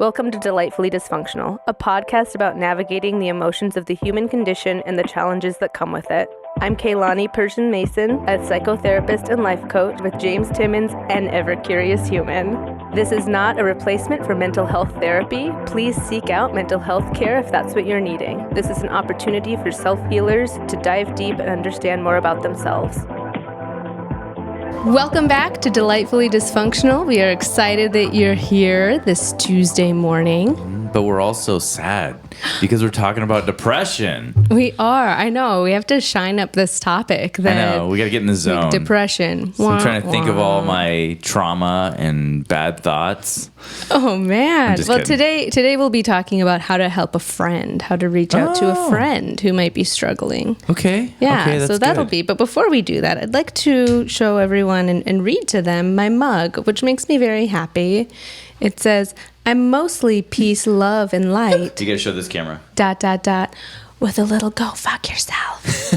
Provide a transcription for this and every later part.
Welcome to Delightfully Dysfunctional, a podcast about navigating the emotions of the human condition and the challenges that come with it. I'm Keilani Persian Mason, a psychotherapist and life coach with James Timmons, an ever-curious human. This is not a replacement for mental health therapy. Please seek out mental health care if that's what you're needing. This is an opportunity for self-healers to dive deep and understand more about themselves. Welcome back to Delightfully Dysfunctional. We are excited that you're here this Tuesday morning. But we're also sad because we're talking about depression. We are. I know. We have to shine up this topic. I know. We got to get in the zone. Depression. So I'm trying to think of all my trauma and bad thoughts. Oh, man. Well, kidding. today we'll be talking about how to help a friend, how to reach out to a friend who might be struggling. Okay. Yeah, okay, so that'll be. But before we do that, I'd like to show everyone and read to them my mug, which makes me very happy. It says, I'm mostly peace, love, and light. You got to show this camera. ... with a little go fuck yourself.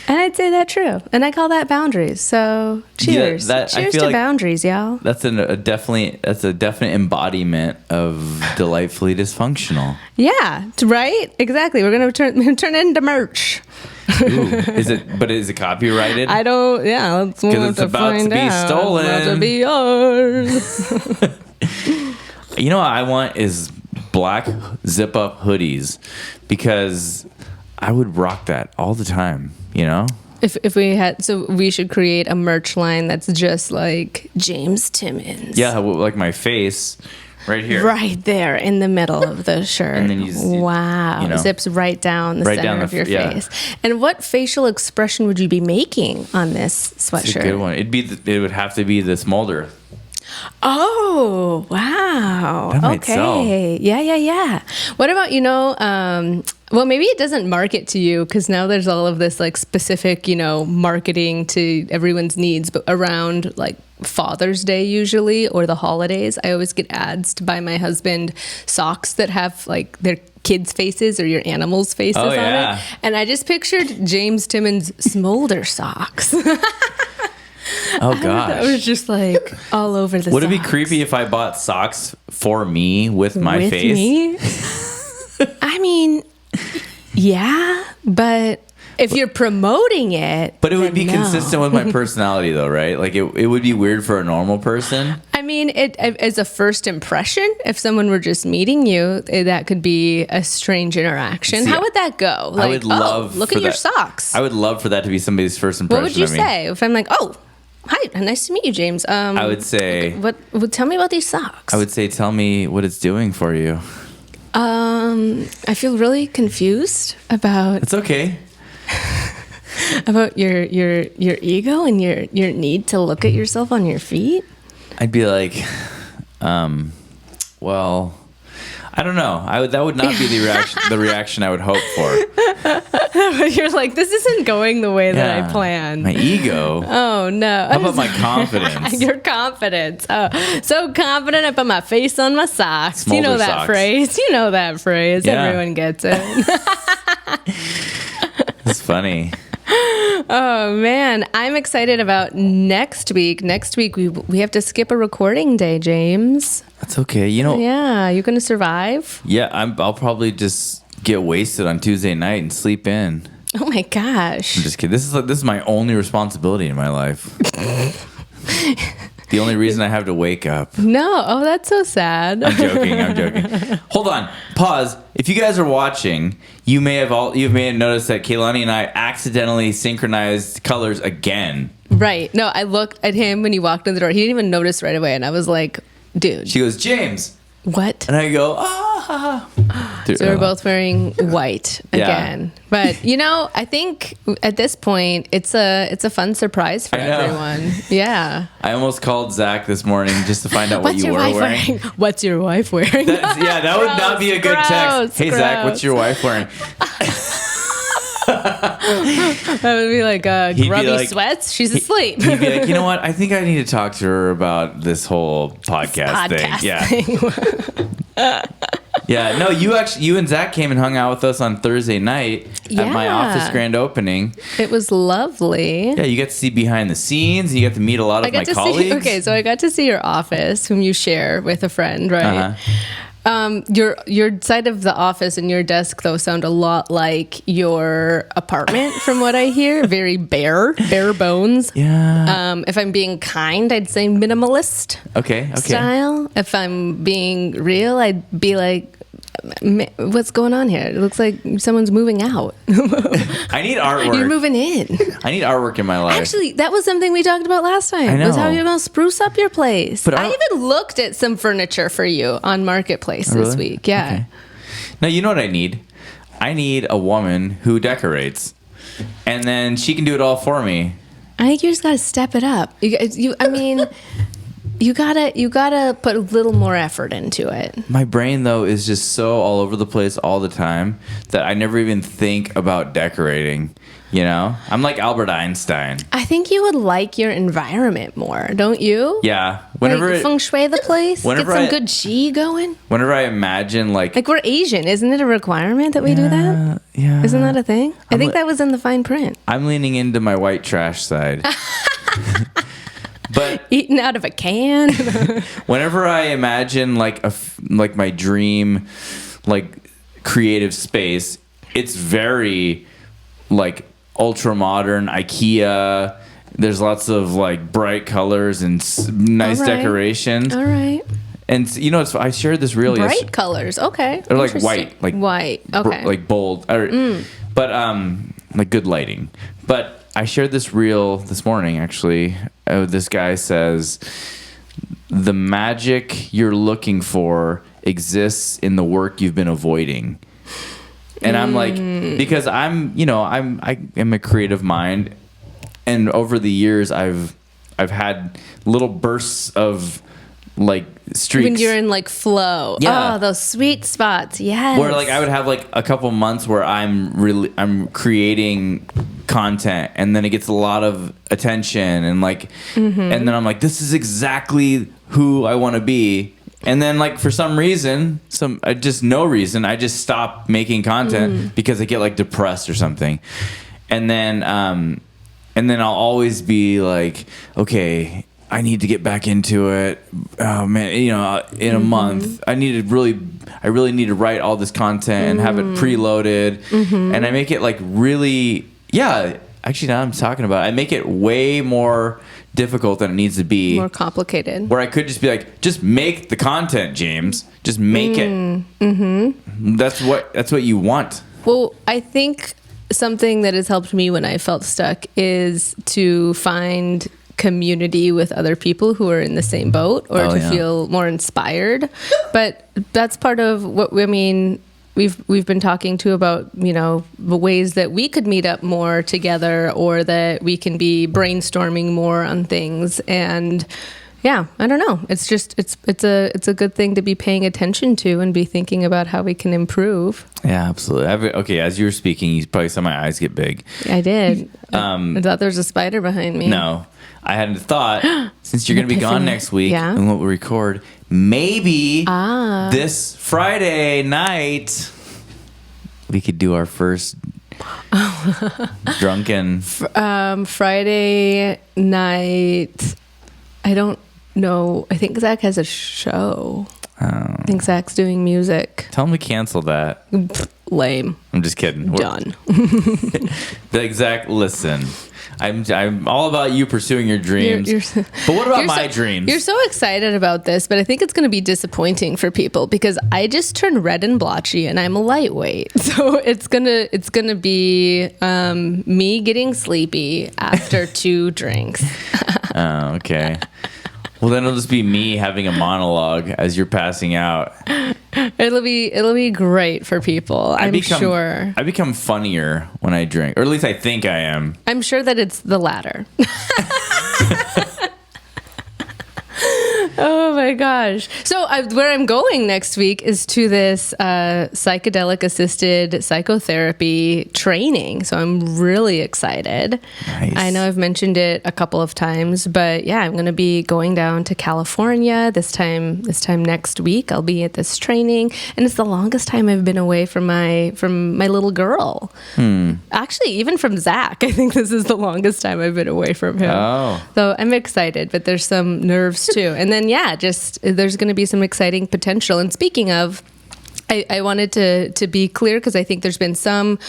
And I'd say that true. And I call that boundaries. So cheers. Cheers to boundaries, y'all. That's a definite embodiment of Delightfully Dysfunctional. Yeah, right? Exactly. We're going to turn it into merch. Ooh, is it copyrighted? I don't, yeah. Because it's about to be stolen. It's about to be yours. You know what I want is black zip-up hoodies because I would rock that all the time, you know? If we had, so we should create a merch line that's just like James Timmons. Yeah, like my face right here. Right there in the middle of the shirt. And then you zips right down the center of your face. And what facial expression would you be making on this sweatshirt? It's a good one. It would have to be the smolder. Oh, wow. That might sell. Yeah. What about, well, maybe it doesn't market to you because now there's all of this like specific, marketing to everyone's needs, but around like Father's Day usually or the holidays, I always get ads to buy my husband socks that have like their kids' faces or your animals' faces on it. And I just pictured James Timmons smolder socks. Oh gosh, that was just like all over the. Would it be creepy if I bought socks for me with my face? Me? I mean, yeah, but if you're promoting it, but it would be consistent with my personality, though, right? Like it would be weird for a normal person. I mean, it as a first impression, if someone were just meeting you, that could be a strange interaction. How would that go? Like, I would love. Look at your socks. I would love for that to be somebody's first impression. What would you say if I'm like, oh? Hi, nice to meet you, James. I would say... Tell me about these socks. I would say, tell me what it's doing for you. I feel really confused about... It's okay. About your ego and your need to look at yourself on your feet. I'd be like, well... I don't know. That would not be the reaction I would hope for. You're like, this isn't going the way that I planned. My ego. Oh no. How about my confidence? Your confidence. Oh, so confident I put my face on my socks. Smolder you know that socks. phrase. You know that phrase. Yeah. Everyone gets it. It's funny. Oh man, I'm excited about next week. Next week we have to skip a recording day, James. That's okay. Yeah, you gonna survive? Yeah, I'll probably just get wasted on Tuesday night and sleep in. Oh my gosh. I'm just kidding. This is my only responsibility in my life. The only reason I have to wake up. No. Oh, that's so sad. I'm joking. Hold on. Pause. If you guys are watching, you may have noticed that Keilani and I accidentally synchronized colors again. Right. No, I looked at him when he walked in the door. He didn't even notice right away, and I was like, dude. She goes, James. What? And I go, So we're both wearing white again. Yeah. But I think at this point it's a fun surprise for everyone. Yeah. I almost called Zach this morning just to find out what you were wearing. What's your wife wearing? That would not be a good text. Hey Zach, what's your wife wearing? That would be like grubby sweats. She's asleep. He'd be like, you know what? I think I need to talk to her about this whole podcast thing. Yeah. Yeah, no, you and Zach came and hung out with us on Thursday night at my office grand opening. It was lovely. Yeah, you got to see behind the scenes, and you got to meet a lot of my colleagues. So I got to see your office, whom you share with a friend, right? Your side of the office and your desk, though, sound a lot like your apartment, from what I hear. Very bare bones. Yeah. If I'm being kind, I'd say minimalist. Okay. Style. If I'm being real, I'd be like, what's going on here? It looks like someone's moving out. I need artwork. You're moving in. I need artwork in my life. Actually, that was something we talked about last time. I know. Was how you're going to spruce up your place. But I even looked at some furniture for you on Marketplace this week. Yeah. Okay. Now, you know what I need? I need a woman who decorates. And then she can do it all for me. I think you just got to step it up. You gotta put a little more effort into it. My brain, though, is just so all over the place all the time that I never even think about decorating. You know, I'm like Albert Einstein. I think you would like your environment more, don't you? Yeah. Feng shui the place. Get some good chi going. Whenever I imagine like we're Asian, isn't it a requirement that we do that? Yeah. Isn't that a thing? I think that was in the fine print. I'm leaning into my white trash side. But eating out of a can. Whenever I imagine like my dream like creative space, it's very like ultra modern IKEA. There's lots of like bright colors and nice decorations. All right. And you know, I shared this reel bright yesterday. Colors. Okay. Or like white, Okay. like bold. But like good lighting. But I shared this reel this morning, actually. This guy says, the magic you're looking for exists in the work you've been avoiding. And I'm like, because I am a creative mind. And over the years, I've had little bursts of like streaks. When you're in like flow. Yeah. Oh, those sweet spots. Yes. Where like I would have like a couple months where I'm creating content, and then it gets a lot of attention, and like and then I'm like, this is exactly who I want to be. And then like for some reason, I just stop making content because I get like depressed or something. And then I'll always be like, okay, I need to get back into it. Oh man, in a month, I really need to write all this content and have it preloaded. And I make it like really, actually now I'm talking about it, I make it way more difficult than it needs to be. More complicated. Where I could just be like, just make the content, James. Just make it. That's what you want. Well, I think something that has helped me when I felt stuck is to find community with other people who are in the same boat, or feel more inspired. But that's part of what we've been talking to about, the ways that we could meet up more together, or that we can be brainstorming more on things. And I don't know. It's just it's a good thing to be paying attention to and be thinking about how we can improve. Yeah, absolutely. Okay, as you were speaking, you probably saw my eyes get big. I did. I thought there was a spider behind me. No, I hadn't thought, since you're going to be gone next week and we'll record, maybe this Friday night we could do our first drunken Friday night. I don't know. I think Zach has a show. I think Zach's doing music. Tell him to cancel that. Lame. I'm just kidding. Done. Zach, listen. I'm all about you pursuing your dreams. But what about my dreams? You're so excited about this, but I think it's going to be disappointing for people because I just turned red and blotchy and I'm a lightweight. So it's gonna be me getting sleepy after 2 drinks. Oh, okay. Well, then it'll just be me having a monologue as you're passing out. It'll be great for people. I'm sure. I become funnier when I drink, or at least I think I am. I'm sure that it's the latter. Oh my gosh. So where I'm going next week is to this psychedelic assisted psychotherapy training. So I'm really excited. Nice. I know I've mentioned it a couple of times, but yeah, I'm going to be going down to California this time next week. I'll be at this training, and it's the longest time I've been away from my little girl. Actually, even from Zach, I think this is the longest time I've been away from him. Oh. So I'm excited, but there's some nerves too. And then, there's going to be some exciting potential. And speaking of, I wanted to be clear because I think there's been some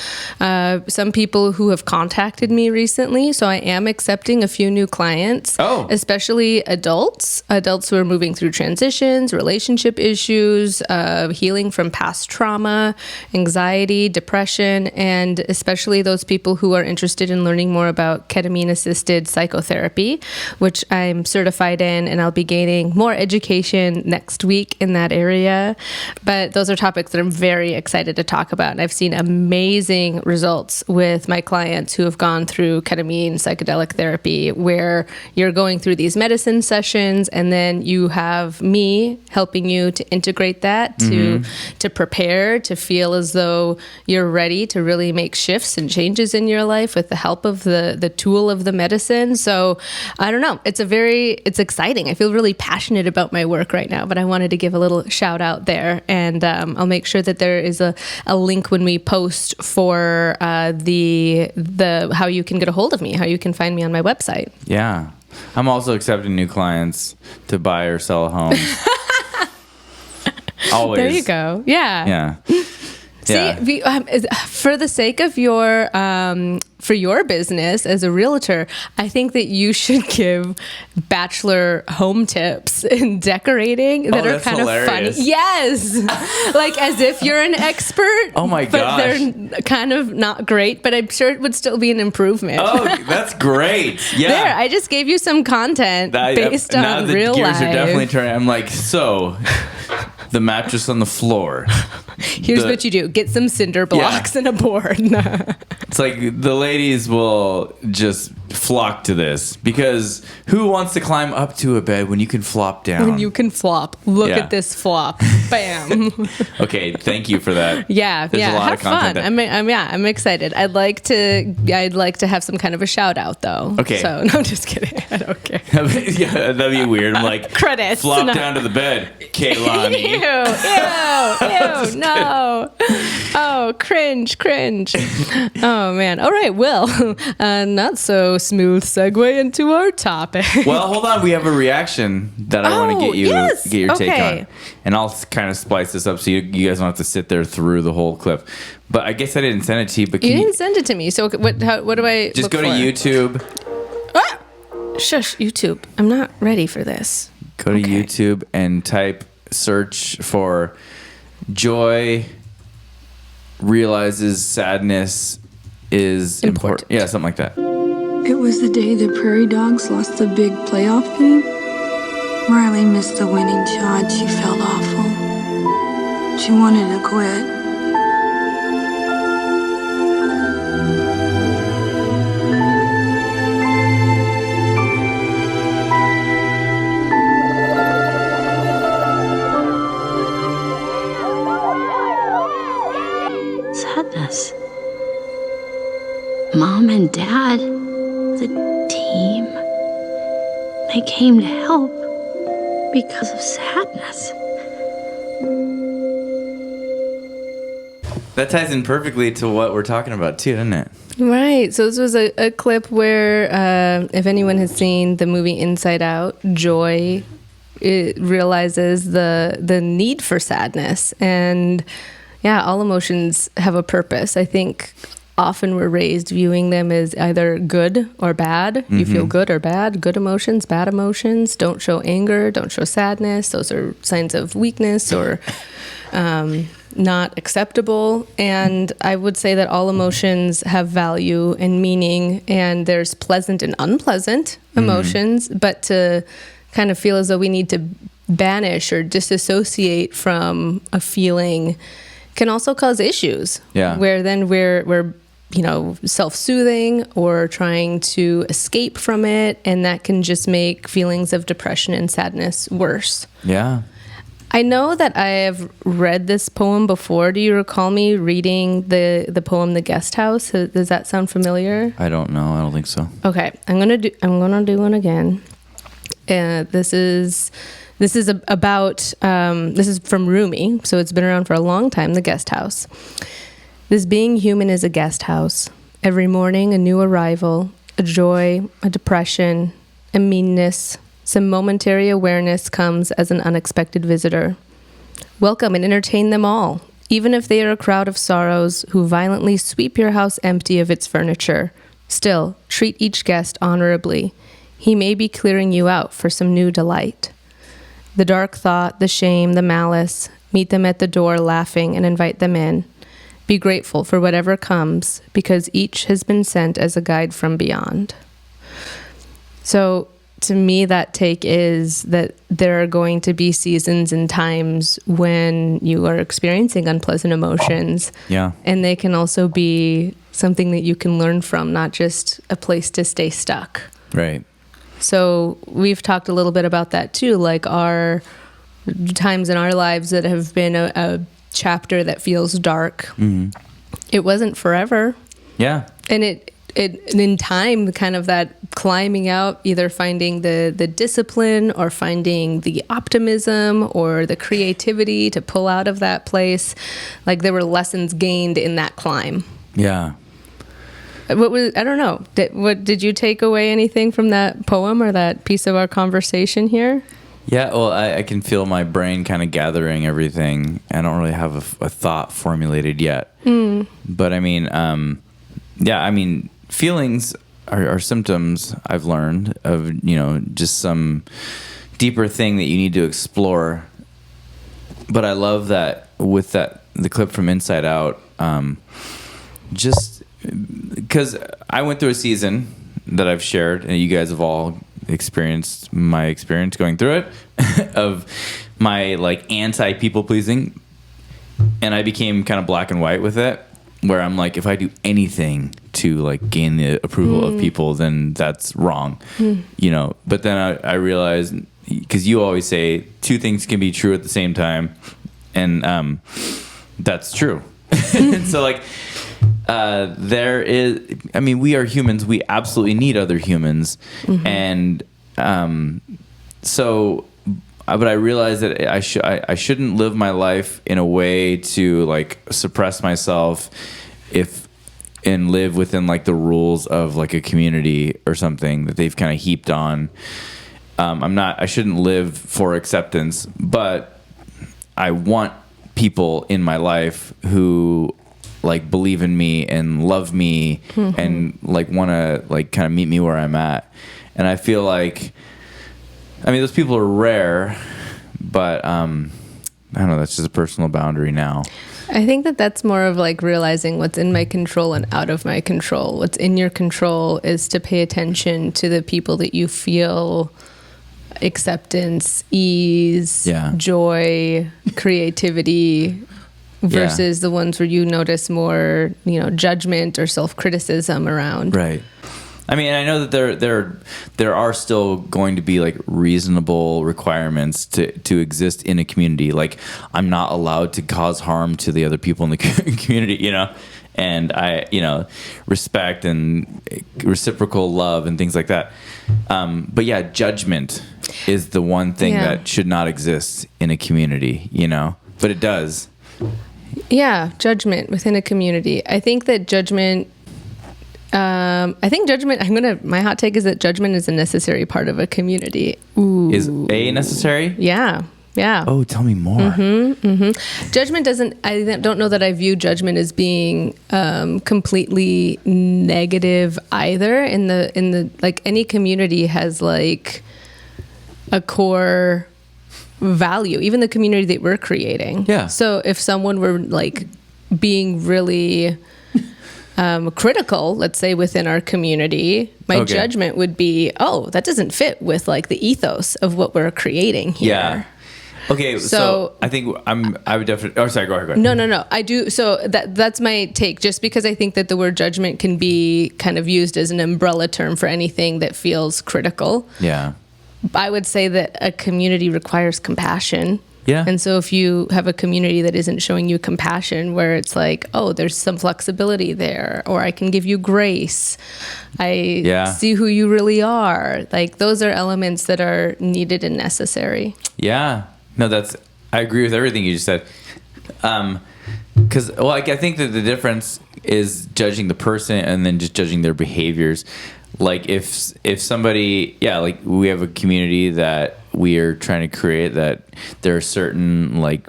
people who have contacted me recently. So I am accepting a few new clients, especially adults who are moving through transitions, relationship issues, healing from past trauma, anxiety, depression, and especially those people who are interested in learning more about ketamine-assisted psychotherapy, which I'm certified in, and I'll be gaining more education next week in that area. But those are topics that I'm very excited to talk about. And I've seen amazing results with my clients who have gone through ketamine psychedelic therapy, where you're going through these medicine sessions and then you have me helping you to integrate that, to prepare, to feel as though you're ready to really make shifts and changes in your life with the help of the tool of the medicine. So I don't know. It's exciting. I feel really passionate about my work right now, but I wanted to give a little shout out there. And I'll make sure that there is a link when we post for the how you can get a hold of me, how you can find me on my website. Yeah. I'm also accepting new clients to buy or sell homes. Always. There you go. Yeah. Yeah. See, for the sake of your business as a realtor, I think that you should give bachelor home tips in decorating that are kind of funny. Yes, like as if you're an expert. Oh my but gosh, they're kind of not great, but I'm sure it would still be an improvement. Oh, that's great. Yeah, there, I just gave you some content based on real life. Now the gears are definitely turning. I'm like, so the mattress on the floor. Here's what you do: get some cinder blocks and a board. It's like the ladies will just flock to this because who wants to climb up to a bed when you can flop down? When you can flop. Look at this flop. Bam. Okay, thank you for that. Yeah, There's a lot have of content fun. I'm excited. I'd like to have some kind of a shout out though. Okay. So no, I'm just kidding. I don't care. Yeah, that'd be weird. I'm like, credits. Flop down to the bed, Keilani. Ew, no. Oh, cringe. Oh man. All right, Will. Not so smooth segue into our topic. Well, hold on. We have a reaction that I want to get your take on, and I'll kind of splice this up so you guys don't have to sit there through the whole clip. But I guess I didn't send it to you. But you didn't send it to me. So what do I just look go to for? YouTube? Ah! Shush, YouTube. I'm not ready for this. Go to YouTube and search for Joy realizes sadness is important. Yeah, something like that. It was the day the Prairie Dogs lost the big playoff game. Riley missed the winning shot. She felt awful. She wanted to quit. Sadness. Mom and Dad, the team, they came to help because of sadness. That ties in perfectly to what we're talking about too, doesn't it? Right. So this was a clip where, if anyone has seen the movie Inside Out, Joy realizes the need for sadness. And yeah, all emotions have a purpose. I think often we're raised viewing them as either good or bad. Mm-hmm. You feel good or bad. Good emotions, bad emotions. Don't show anger. Don't show sadness. Those are signs of weakness or not acceptable. And I would say that all emotions have value and meaning, and there's pleasant and unpleasant emotions, but to kind of feel as though we need to banish or disassociate from a feeling can also cause issues. Yeah. Where then we're self-soothing or trying to escape from it, and that can just make feelings of depression and sadness worse. Yeah. I know that I have read this poem before. Do you recall me reading the poem "The Guest House"? Does that sound familiar? I don't know. I don't think so. Okay, I'm gonna do one again. This is from Rumi, so it's been around for a long time. The Guest House. This being human is a guest house. Every morning, a new arrival, a joy, a depression, a meanness. Some momentary awareness comes as an unexpected visitor. Welcome and entertain them all, even if they are a crowd of sorrows who violently sweep your house empty of its furniture. Still, treat each guest honorably. He may be clearing you out for some new delight. The dark thought, the shame, the malice, meet them at the door laughing and invite them in. Be grateful for whatever comes, because each has been sent as a guide from beyond. So, to me, that take is that there are going to be seasons and times when you are experiencing unpleasant emotions. Yeah. And they can also be something that you can learn from, not just a place to stay stuck. Right. So we've talked a little bit about that too, like our times in our lives that have been a chapter that feels dark. Mm-hmm. It wasn't forever. Yeah. And it in time, kind of that climbing out, either finding the discipline or finding the optimism or the creativity to pull out of that place. Like there were lessons gained in that climb. Yeah. I don't know. Did you take away anything from that poem or that piece of our conversation here? Yeah, well, I can feel my brain kind of gathering everything. I don't really have a thought formulated yet. But I mean, feelings are symptoms, I've learned, of, just some deeper thing that you need to explore. But I love that with the clip from Inside Out, just because I went through a season that I've shared, and you guys have all experienced my experience going through it, of my like anti-people pleasing. And I became kind of black and white with it, where I'm like, if I do anything to like gain the approval of people, then that's wrong, But then I realized, because you always say two things can be true at the same time, and that's true. So like, we are humans. We absolutely need other humans, and but I realized that I shouldn't live my life in a way to like suppress myself and live within like the rules of like a community or something that they've kind of heaped on. I shouldn't live for acceptance, but I want people in my life who like believe in me and love me and like want to like kind of meet me where I'm at. And I feel like, those people are rare, but I don't know, that's just a personal boundary now. I think that's more of like realizing what's in my control and out of my control. What's in your control is to pay attention to the people that you feel acceptance, ease, joy, creativity, versus the ones where you notice more, judgment or self-criticism around. Right. And I know that there are still going to be like reasonable requirements to exist in a community. Like I'm not allowed to cause harm to the other people in the community, and I, respect and reciprocal love and things like that. But yeah, judgment is the one thing that should not exist in a community, but it does. Yeah, judgment within a community. I think that judgment. My hot take is that judgment is a necessary part of a community. Ooh. Is a necessary? Yeah. Oh, tell me more. Judgment I don't know that I view judgment as being completely negative either. In the like any community has like a core value, even the community that we're creating. Yeah. So if someone were like being really critical, let's say within our community, my judgment would be, that doesn't fit with like the ethos of what we're creating here. Yeah. Okay, so I think I would definitely. Oh, sorry. Go ahead. No. I do. So that's my take. Just because I think that the word judgment can be kind of used as an umbrella term for anything that feels critical. Yeah. I would say that a community requires compassion. Yeah. And so if you have a community that isn't showing you compassion, where it's like, oh, there's some flexibility there, or I can give you grace, I see who you really are. Like, those are elements that are needed and necessary. Yeah. No, I agree with everything you just said. Because, I think that the difference is judging the person and then just judging their behaviors. Like, if somebody, like, we have a community that we are trying to create, that there are certain, like,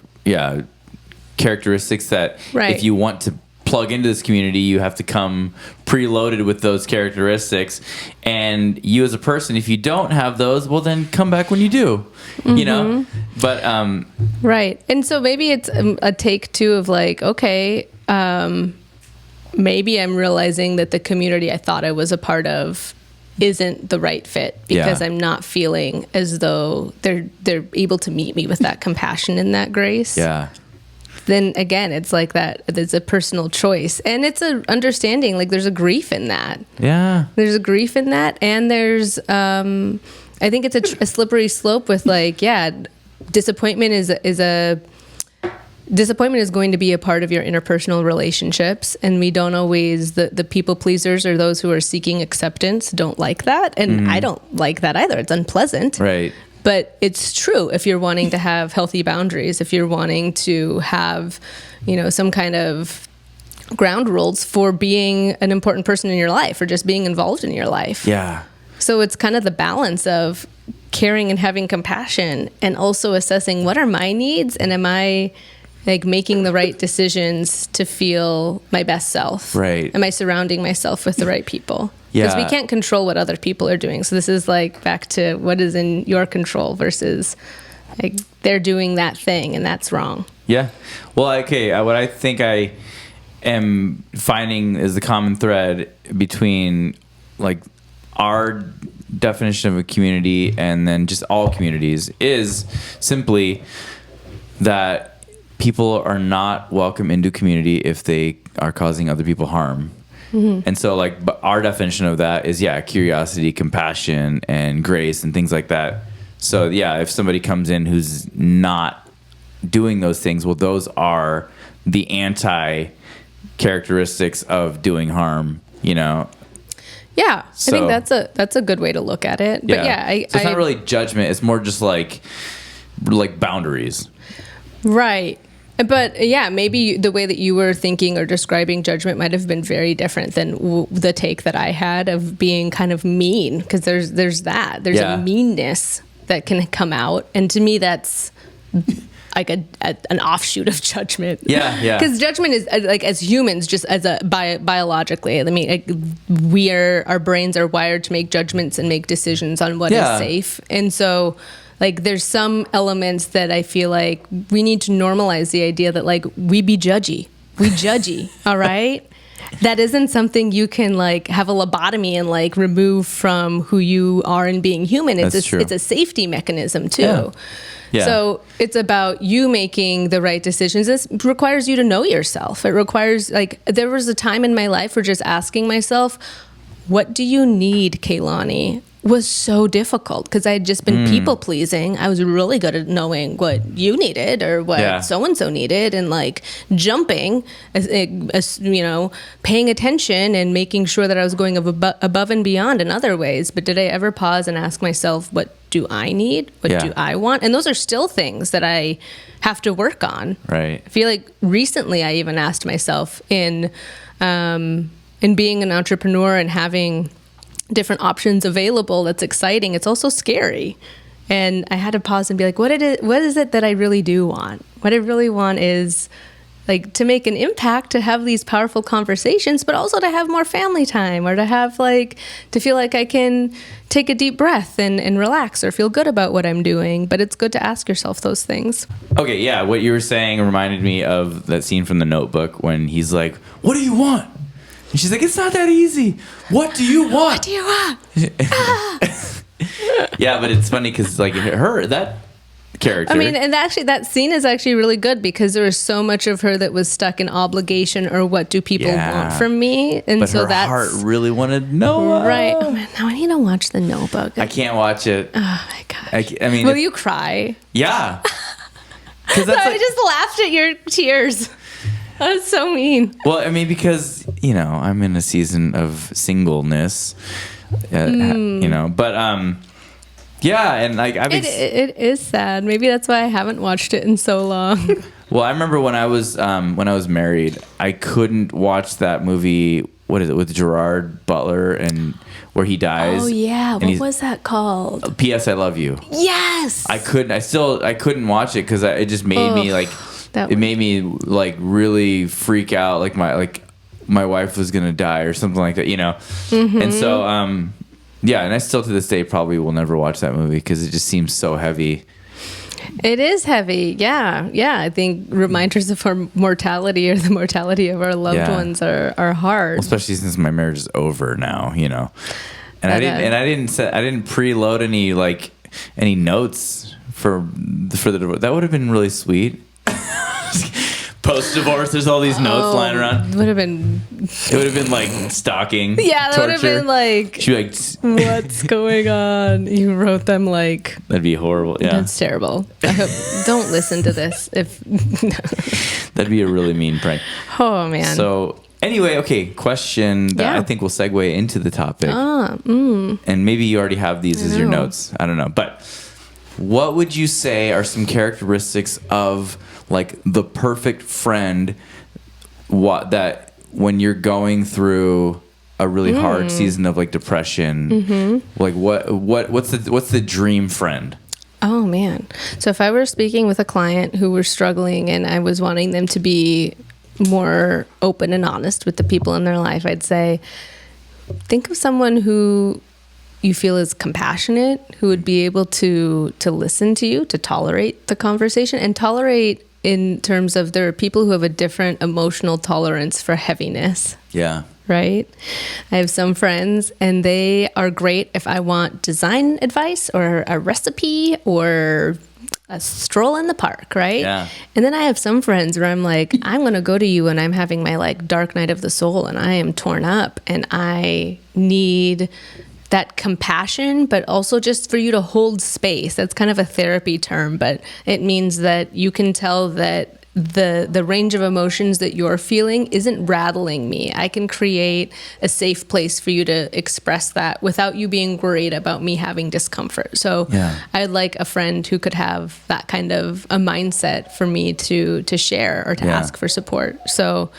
characteristics that if you want to plug into this community, you have to come preloaded with those characteristics. And you as a person, if you don't have those, well, then come back when you do, you know? But, right. And so maybe it's a take too of like, okay, maybe I'm realizing that the community I thought I was a part of isn't the right fit, because I'm not feeling as though they're able to meet me with that compassion and that grace. Yeah. Then again, it's like that. It's a personal choice, and it's a understanding. Like, there's a grief in that. Yeah. There's a grief in that, and there's I think it's a slippery slope with like, disappointment Disappointment is going to be a part of your interpersonal relationships, and we don't always, the people pleasers or those who are seeking acceptance don't like that, and I don't like that either. It's unpleasant. Right. But it's true if you're wanting to have healthy boundaries, if you're wanting to have, some kind of ground rules for being an important person in your life or just being involved in your life. Yeah. So it's kind of the balance of caring and having compassion, and also assessing what are my needs, and am I like making the right decisions to feel my best self? Right. Am I surrounding myself with the right people? Yeah. Because we can't control what other people are doing. So this is like back to what is in your control versus like they're doing that thing and that's wrong. Yeah. Well, okay. What I think I am finding is the common thread between like our definition of a community and then just all communities is simply that people are not welcome into community if they are causing other people harm. And so like, but our definition of that is, curiosity, compassion, and grace and things like that. So if somebody comes in who's not doing those things, well, those are the anti characteristics of doing harm, Yeah. So, I think that's a good way to look at it. But so it's not really judgment. It's more just like boundaries. Right. But maybe the way that you were thinking or describing judgment might have been very different than the take that I had of being kind of mean, because there's a meanness that can come out, and to me that's like an offshoot of judgment. Yeah. Because judgment is like, as humans, just as biologically, I mean, like, our brains are wired to make judgments and make decisions on what is safe, and so. Like, there's some elements that I feel like we need to normalize the idea that, like, we judgy, all right? That isn't something you can, like, have a lobotomy and, like, remove from who you are in being human. It's a safety mechanism, too. Yeah. So it's about you making the right decisions. This requires you to know yourself. It requires, like, there was a time in my life where just asking myself, what do you need, Keilani? Was so difficult, because I had just been people pleasing. I was really good at knowing what you needed or what so-and-so needed, and like jumping, paying attention and making sure that I was going above and beyond in other ways. But did I ever pause and ask myself, what do I need? What do I want? And those are still things that I have to work on. Right. I feel like recently I even asked myself in being an entrepreneur and having different options available, that's exciting. It's also scary. And I had to pause and be like, what is it that I really do want? What I really want is like to make an impact, to have these powerful conversations, but also to have more family time, or to have to feel like I can take a deep breath and relax or feel good about what I'm doing. But it's good to ask yourself those things. Okay. Yeah. What you were saying reminded me of that scene from The Notebook when he's like, what do you want? And she's like, it's not that easy. What do you want? What do you want? Yeah, but it's funny because like that character. I mean, and actually that scene is actually really good because there was so much of her that was stuck in obligation or what do people want from me. And but so her that's heart really wanted Noah. right. Oh man, now I need to watch The Notebook. I can't watch it. Oh my gosh. I mean, will you cry? Yeah. Because I just laughed at your tears. That was so mean. Well, I mean, because, I'm in a season of singleness, but, yeah. And like, it is sad. Maybe that's why I haven't watched it in so long. Well, I remember when I was married, I couldn't watch that movie. What is it with Gerard Butler and where he dies? Oh yeah. What was that called? P.S. I Love You. Yes. I couldn't watch it because it just made me like, it made me like really freak out. Like my wife was going to die or something like that, Mm-hmm. And so, yeah. And I still to this day probably will never watch that movie because it just seems so heavy. It is heavy. Yeah. Yeah. I think reminders of our mortality or the mortality of our loved ones are hard. Well, especially since my marriage is over now, And I didn't preload any notes for the divorce. That would have been really sweet. Post-divorce, there's all these notes lying around. It would have been like stalking. Yeah, that would have been like, she'd be like, what's going on? You wrote them like. That'd be horrible. Yeah. That's terrible. I hope, don't listen to this. That'd be a really mean prank. Oh, man. So anyway, okay, question that I think will segue into the topic. And maybe you already have these as your notes. I don't know. But what would you say are some characteristics of like the perfect friend that when you're going through a really hard season of like depression, like what's the dream friend? Oh man. So if I were speaking with a client who were struggling and I was wanting them to be more open and honest with the people in their life, I'd say think of someone who you feel is compassionate, who would be able to listen to you, to tolerate the conversation, and tolerate in terms of there are people who have a different emotional tolerance for heaviness. Yeah. Right? I have some friends and they are great if I want design advice or a recipe or a stroll in the park, right? Yeah. And then I have some friends where I'm like, I'm going to go to you and I'm having my like dark night of the soul and I am torn up and I need that compassion, but also just for you to hold space. That's kind of a therapy term, but it means that you can tell that the range of emotions that you're feeling isn't rattling me. I can create a safe place for you to express that without you being worried about me having discomfort. So I'd like a friend who could have that kind of a mindset for me to share or to ask for support. So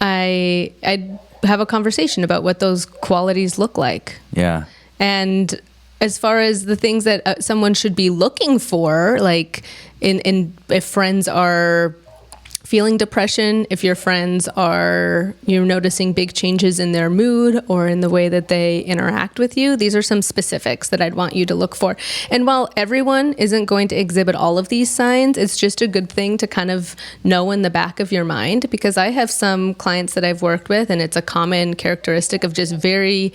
I'd have a conversation about what those qualities look like. Yeah. And as far as the things that someone should be looking for, like if friends are feeling depression, if your friends you're noticing big changes in their mood or in the way that they interact with you, these are some specifics that I'd want you to look for. And while everyone isn't going to exhibit all of these signs, it's just a good thing to kind of know in the back of your mind, because I have some clients that I've worked with, and it's a common characteristic of just very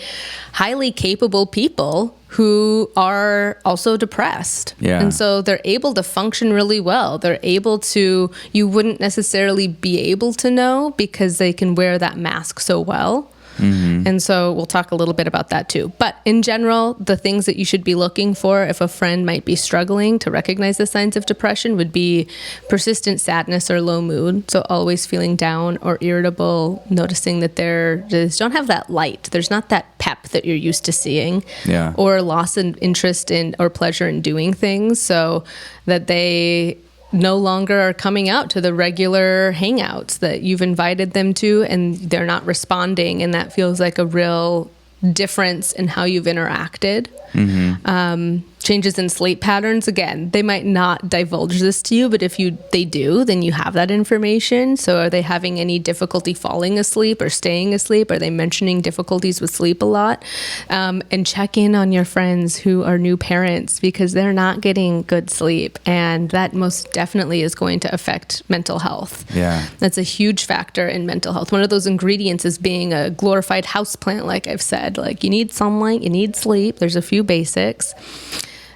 highly capable people who are also depressed. Yeah. And so they're able to function really well. They're able to, you wouldn't necessarily be able to know because they can wear that mask so well. Mm-hmm. And so we'll talk a little bit about that too. But in general, the things that you should be looking for if a friend might be struggling to recognize the signs of depression would be persistent sadness or low mood. So always feeling down or irritable, noticing that they just don't have that light. There's not that pep that you're used to seeing. Yeah. Or loss in interest in or pleasure in doing things, so that they no longer are coming out to the regular hangouts that you've invited them to, and they're not responding, and that feels like a real difference in how you've interacted. Mm-hmm. Changes in sleep patterns, again, they might not divulge this to you, but if they do, then you have that information. So are they having any difficulty falling asleep or staying asleep? Are they mentioning difficulties with sleep a lot? And check in on your friends who are new parents, because they're not getting good sleep, and that most definitely is going to affect mental health. Yeah, that's a huge factor in mental health. One of those ingredients is being a glorified houseplant, like I've said. Like, you need sunlight, you need sleep. There's a few basics.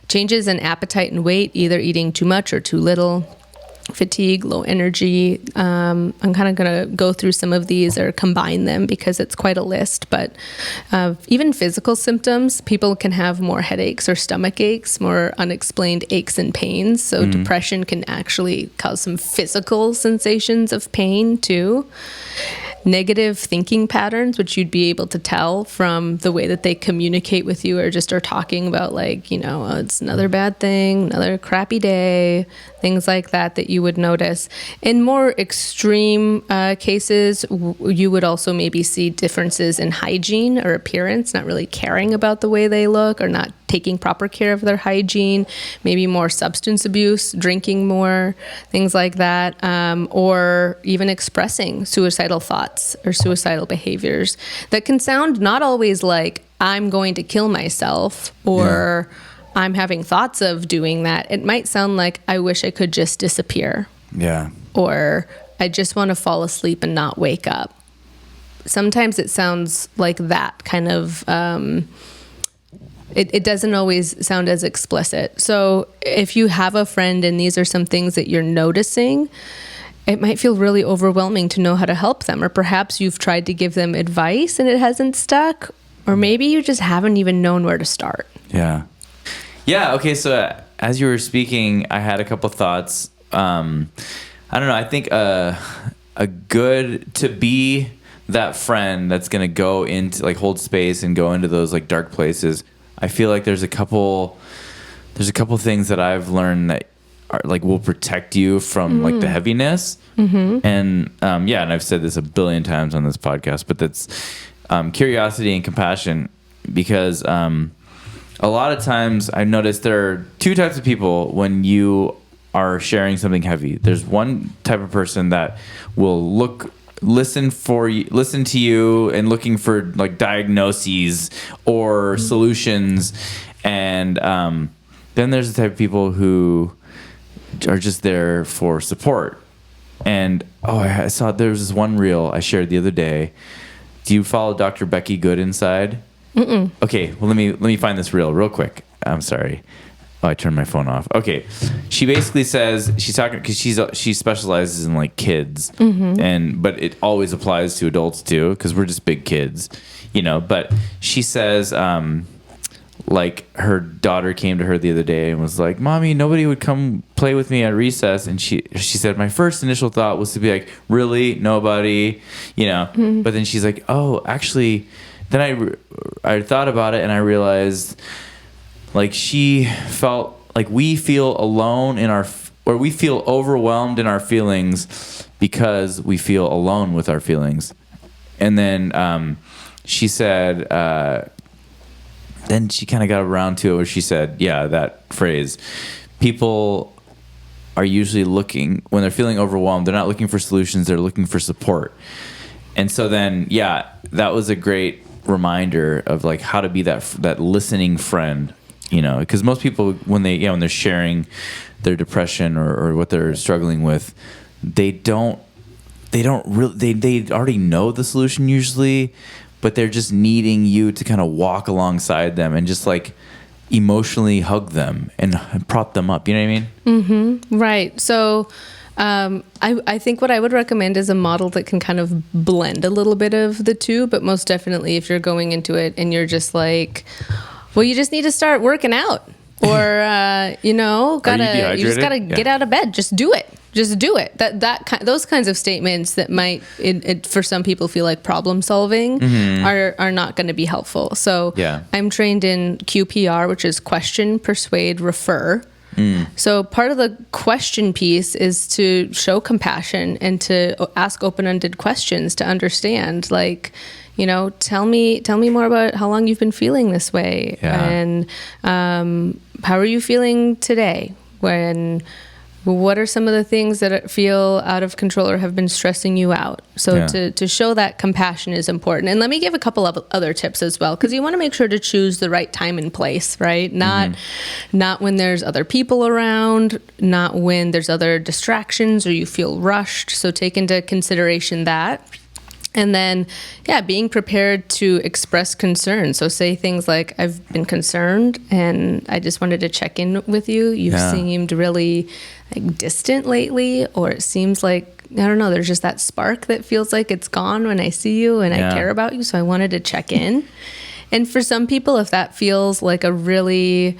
Changes in appetite and weight, either eating too much or too little. Fatigue, low energy. I'm kind of going to go through some of these or combine them because it's quite a list. But even physical symptoms, people can have more headaches or stomach aches, more unexplained aches and pains. So depression can actually cause some physical sensations of pain too. Negative thinking patterns, which you'd be able to tell from the way that they communicate with you or just are talking about, like, you know, oh, it's another bad thing, another crappy day, things like that you would notice. In more extreme cases, you would also maybe see differences in hygiene or appearance, not really caring about the way they look or not taking proper care of their hygiene, maybe more substance abuse, drinking more, things like that, or even expressing suicidal thoughts or suicidal behaviors that can sound not always like I'm going to kill myself or I'm having thoughts of doing that. It might sound like I wish I could just disappear. Yeah. Or I just want to fall asleep and not wake up. Sometimes it sounds like that kind of, it doesn't always sound as explicit. So if you have a friend and these are some things that you're noticing, it might feel really overwhelming to know how to help them. Or perhaps you've tried to give them advice and it hasn't stuck. Or maybe you just haven't even known where to start. Yeah. Yeah. Okay. So as you were speaking, I had a couple thoughts. I don't know. I think a good to be that friend that's going to go into like hold space and go into those like dark places. I feel like there's a couple things that I've learned that are like will protect you from like the heaviness. And and I've said this a billion times on this podcast, but that's curiosity and compassion, because a lot of times I've noticed there are two types of people when you are sharing something heavy. There's one type of person that will listen to you and looking for like diagnoses or solutions, and then there's the type of people who are just there for support. And I saw there was this one reel I shared the other day. Do you follow Dr. Becky Good Inside? Mm-mm. Okay, well let me find this reel real quick. I'm sorry. Oh, I turned my phone off. Okay, she basically says she's talking because she specializes in like kids, but it always applies to adults too because we're just big kids, you know. But she says like her daughter came to her the other day and was like, "Mommy, nobody would come play with me at recess." And she said, "My first initial thought was to be like, really, nobody, you know." But then she's like, "Oh, actually," then I thought about it and I realized like she felt like we feel alone or we feel overwhelmed in our feelings because we feel alone with our feelings. And then she said, then she kind of got around to it where she said, that phrase, people are usually looking, when they're feeling overwhelmed, they're not looking for solutions, they're looking for support. And so then, that was a great reminder of like how to be that listening friend, you know, because most people when they're sharing their depression or what they're struggling with, they already know the solution usually, but they're just needing you to kind of walk alongside them and just like emotionally hug them and prop them up. You know what I mean? Mm-hmm. Right. So I think what I would recommend is a model that can kind of blend a little bit of the two, but most definitely if you're going into it and you're just like, well, you just need to start working out or, you just gotta get out of bed. Just do it. Just do it. Those kinds of statements that might, for some people, feel like problem solving are not going to be helpful. So I'm trained in QPR, which is question, persuade, refer. So part of the question piece is to show compassion and to ask open-ended questions to understand, like, you know, tell me more about how long you've been feeling this way, and how are you feeling today? What are some of the things that feel out of control or have been stressing you out? So to show that compassion is important. And let me give a couple of other tips as well, because you want to make sure to choose the right time and place, right? Not when there's other people around, not when there's other distractions or you feel rushed. So take into consideration that. And then, being prepared to express concern. So say things like, I've been concerned and I just wanted to check in with you. You've seemed really distant lately, or it seems like, I don't know, there's just that spark that feels like it's gone when I see you and I care about you. So I wanted to check in. And for some people, if that feels like a really,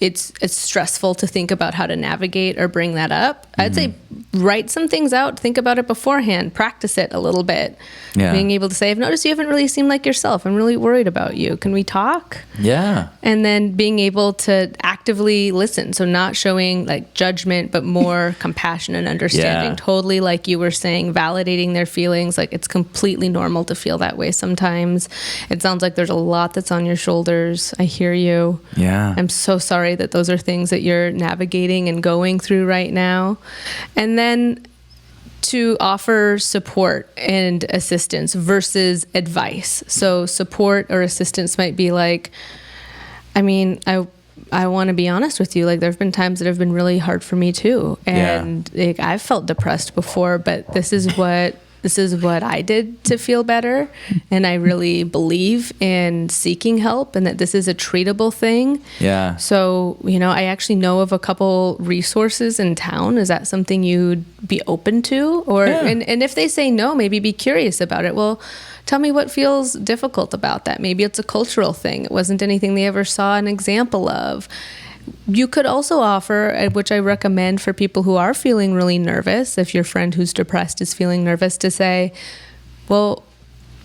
it's stressful to think about how to navigate or bring that up, I'd say write some things out, think about it beforehand, practice it a little bit. Being able to say, I've noticed you haven't really seemed like yourself. I'm really worried about you. Can we talk? Yeah. And then being able to actively listen. So not showing like judgment, but more compassion and understanding. Totally like you were saying, validating their feelings. Like it's completely normal to feel that way sometimes. It sounds like there's a lot that's on your shoulders. I hear you. Yeah. I'm so sorry that those are things that you're navigating and going through right now. And then to offer support and assistance versus advice. So support or assistance might be like, I mean, I want to be honest with you. Like there have been times that have been really hard for me too. And like, I've felt depressed before, but this is what I did to feel better. And I really believe in seeking help and that this is a treatable thing. Yeah. So, I actually know of a couple resources in town. Is that something you'd be open to? Or, and if they say no, maybe be curious about it. Well, tell me what feels difficult about that. Maybe it's a cultural thing. It wasn't anything they ever saw an example of. You could also offer, which I recommend for people who are feeling really nervous, if your friend who's depressed is feeling nervous, to say, well,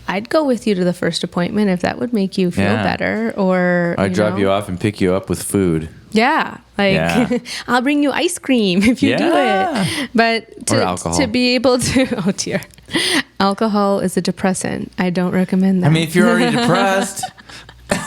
I'd go with you to the first appointment if that would make you feel better. Or I'd drop you off and pick you up with food. Yeah. I'll bring you ice cream if you do it. But to be able to, oh dear, alcohol is a depressant. I don't recommend that. I mean, if you're already depressed...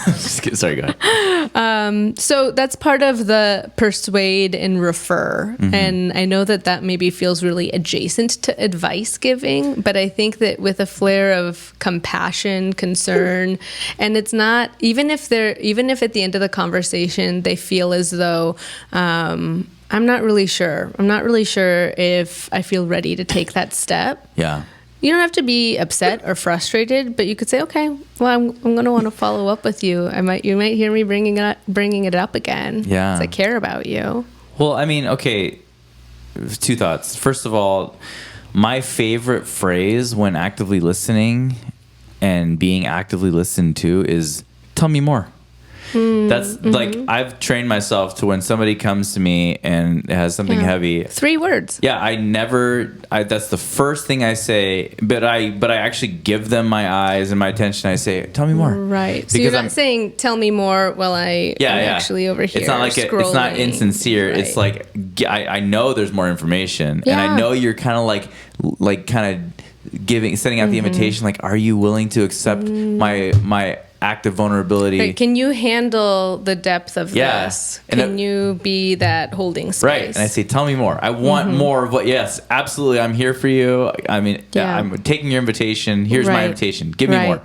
Just kidding. Sorry, go ahead. So that's part of the persuade and refer. And I know that maybe feels really adjacent to advice giving, but I think that with a flair of compassion, concern, and it's not, even if at the end of the conversation, they feel as though, I'm not really sure. I'm not really sure if I feel ready to take that step. Yeah. You don't have to be upset or frustrated, but you could say, okay, well, I'm going to want to follow up with you. You might hear me bringing it up again. Yeah. 'Cause I care about you. Well, I mean, okay, two thoughts. First of all, my favorite phrase when actively listening and being actively listened to is, tell me more. That's like, I've trained myself to when somebody comes to me and has something heavy. 3 words. Yeah. That's the first thing I say, but I actually give them my eyes and my attention. I say, tell me more. Right. So because you're not saying, tell me more while I'm actually over here. It's not like it's not insincere. Right. It's like, I know there's more information and I know you're kind of kind of setting out the invitation. Like, are you willing to accept my act of vulnerability? Right. Can you handle the depth of this? Can you be that holding space? Right. And I say, tell me more. I want more of what, yes, absolutely. I'm here for you. I mean, I'm taking your invitation. Here's my invitation. Give me more.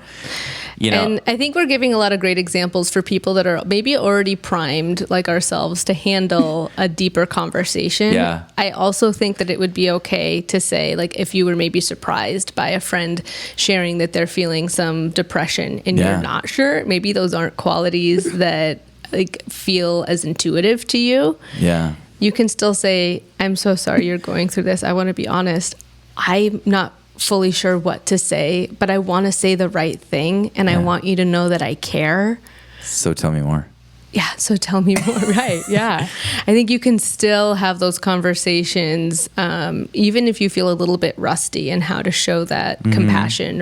And I think we're giving a lot of great examples for people that are maybe already primed like ourselves to handle a deeper conversation. Yeah. I also think that it would be okay to say, like, if you were maybe surprised by a friend sharing that they're feeling some depression and you're not sure, maybe those aren't qualities that like feel as intuitive to you. Yeah. You can still say, I'm so sorry you're going through this. I want to be honest. I'm not fully sure what to say, but I want to say the right thing, and I want you to know that I care. So tell me more. Yeah, so tell me more. Right, yeah. I think you can still have those conversations, even if you feel a little bit rusty in how to show that compassion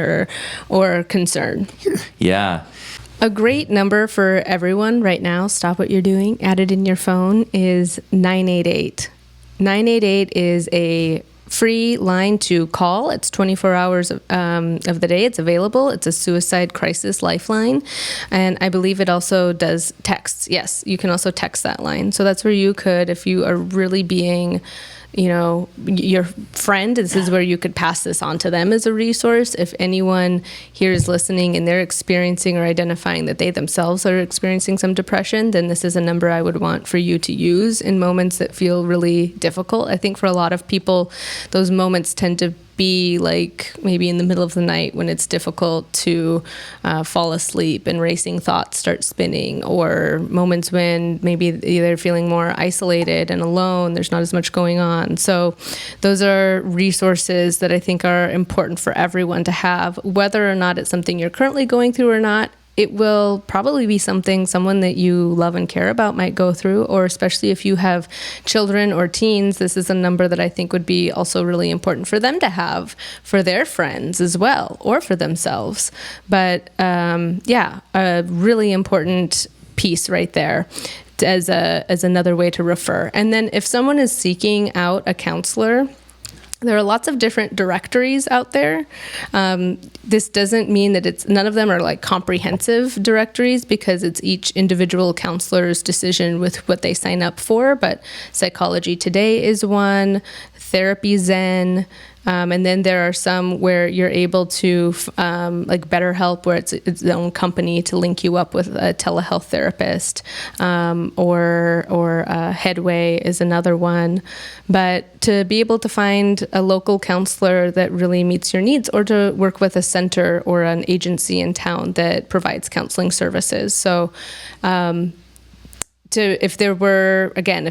or concern. Yeah. A great number for everyone right now, stop what you're doing, add it in your phone, is 988. 988 is a free line to call. It's 24 hours of the day. It's available. It's a suicide crisis lifeline. And I believe it also does texts. Yes, you can also text that line. So that's where you could, if you are really being, your friend, this is where you could pass this on to them as a resource. If anyone here is listening and they're experiencing or identifying that they themselves are experiencing some depression, then this is a number I would want for you to use in moments that feel really difficult. I think for a lot of people, those moments tend to be like maybe in the middle of the night when it's difficult to fall asleep and racing thoughts start spinning, or moments when maybe they're feeling more isolated and alone, there's not as much going on. So those are resources that I think are important for everyone to have, whether or not it's something you're currently going through or not. It will probably be something someone that you love and care about might go through, or especially if you have children or teens, this is a number that I think would be also really important for them to have for their friends as well, or for themselves. But a really important piece right there as another way to refer. And then if someone is seeking out a counselor, there are lots of different directories out there. This doesn't mean that none of them are like comprehensive directories, because it's each individual counselor's decision with what they sign up for. But Psychology Today is one, Therapy Zen, and then there are some where you're able to, like BetterHelp, where it's its own company to link you up with a telehealth therapist, or Headway is another one. But to be able to find a local counselor that really meets your needs, or to work with a center or an agency in town that provides counseling services. So, if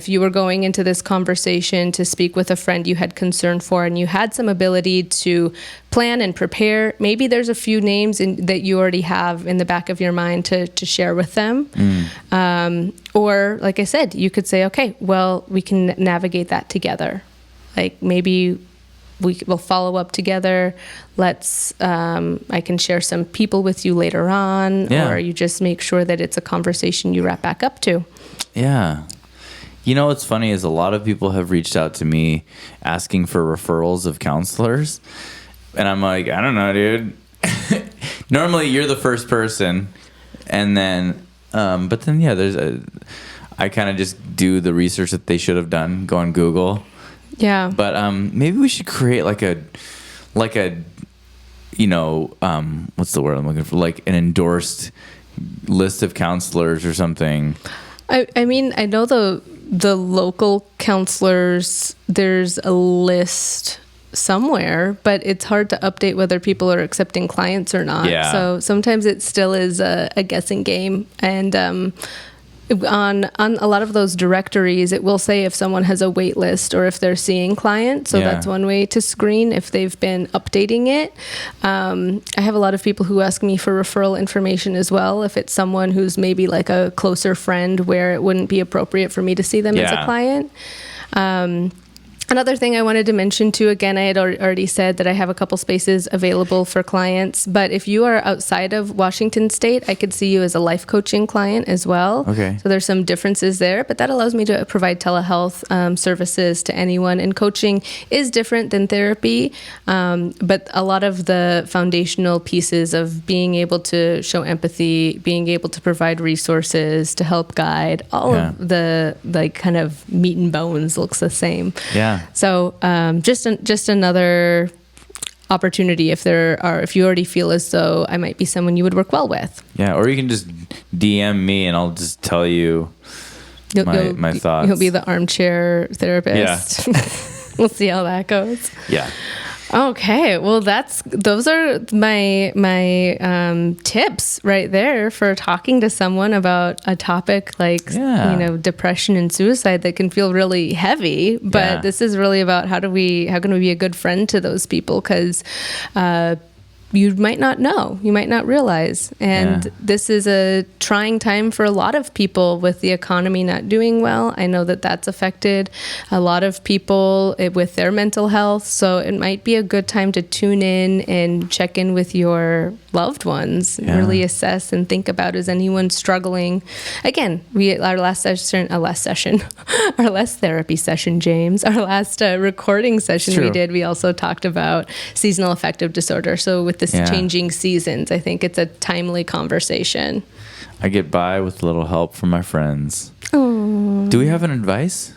you were going into this conversation to speak with a friend you had concern for, and you had some ability to plan and prepare, maybe there's a few names that you already have in the back of your mind to share with them. Or like I said, you could say, okay, well, we can navigate that together. Like maybe we'll follow up together. I can share some people with you later on, or you just make sure that it's a conversation you wrap back up to. Yeah. You know, what's funny is a lot of people have reached out to me asking for referrals of counselors. And I'm like, I don't know, dude. Normally you're the first person. And then, but then, I kind of just do the research that they should have done, go on Google. Yeah. But maybe we should create like a what's the word I'm looking for? Like an endorsed list of counselors or something. I mean, I know the local counselors, there's a list somewhere, but it's hard to update whether people are accepting clients or not. Yeah. So sometimes it still is a guessing game. And on a lot of those directories, it will say if someone has a wait list or if they're seeing clients. So that's one way to screen if they've been updating it. I have a lot of people who ask me for referral information as well, if it's someone who's maybe like a closer friend where it wouldn't be appropriate for me to see them as a client. Another thing I wanted to mention too, again, I had already said that I have a couple spaces available for clients, but if you are outside of Washington State, I could see you as a life coaching client as well. Okay. So there's some differences there, but that allows me to provide telehealth services to anyone. And coaching is different than therapy, but a lot of the foundational pieces of being able to show empathy, being able to provide resources to help guide, all of the like kind of meat and bones looks the same. Yeah. So just another opportunity if you already feel as though I might be someone you would work well with. Yeah, or you can just DM me and I'll just tell you my thoughts. You'll be the armchair therapist. Yeah. We'll see how that goes. Yeah. Okay, well those are my tips right there for talking to someone about a topic like depression and suicide that can feel really heavy, but this is really about how can we be a good friend to those people, because you might not know, you might not realize. And this is a trying time for a lot of people with the economy not doing well. I know that that's affected a lot of people with their mental health. So it might be a good time to tune in and check in with your loved ones, really assess and think about, is anyone struggling? Again, our last therapy session, James, our last recording session we did, we also talked about seasonal affective disorder. So with this changing seasons, I think it's a timely conversation. I get by with a little help from my friends. Oh. Do we have an advice?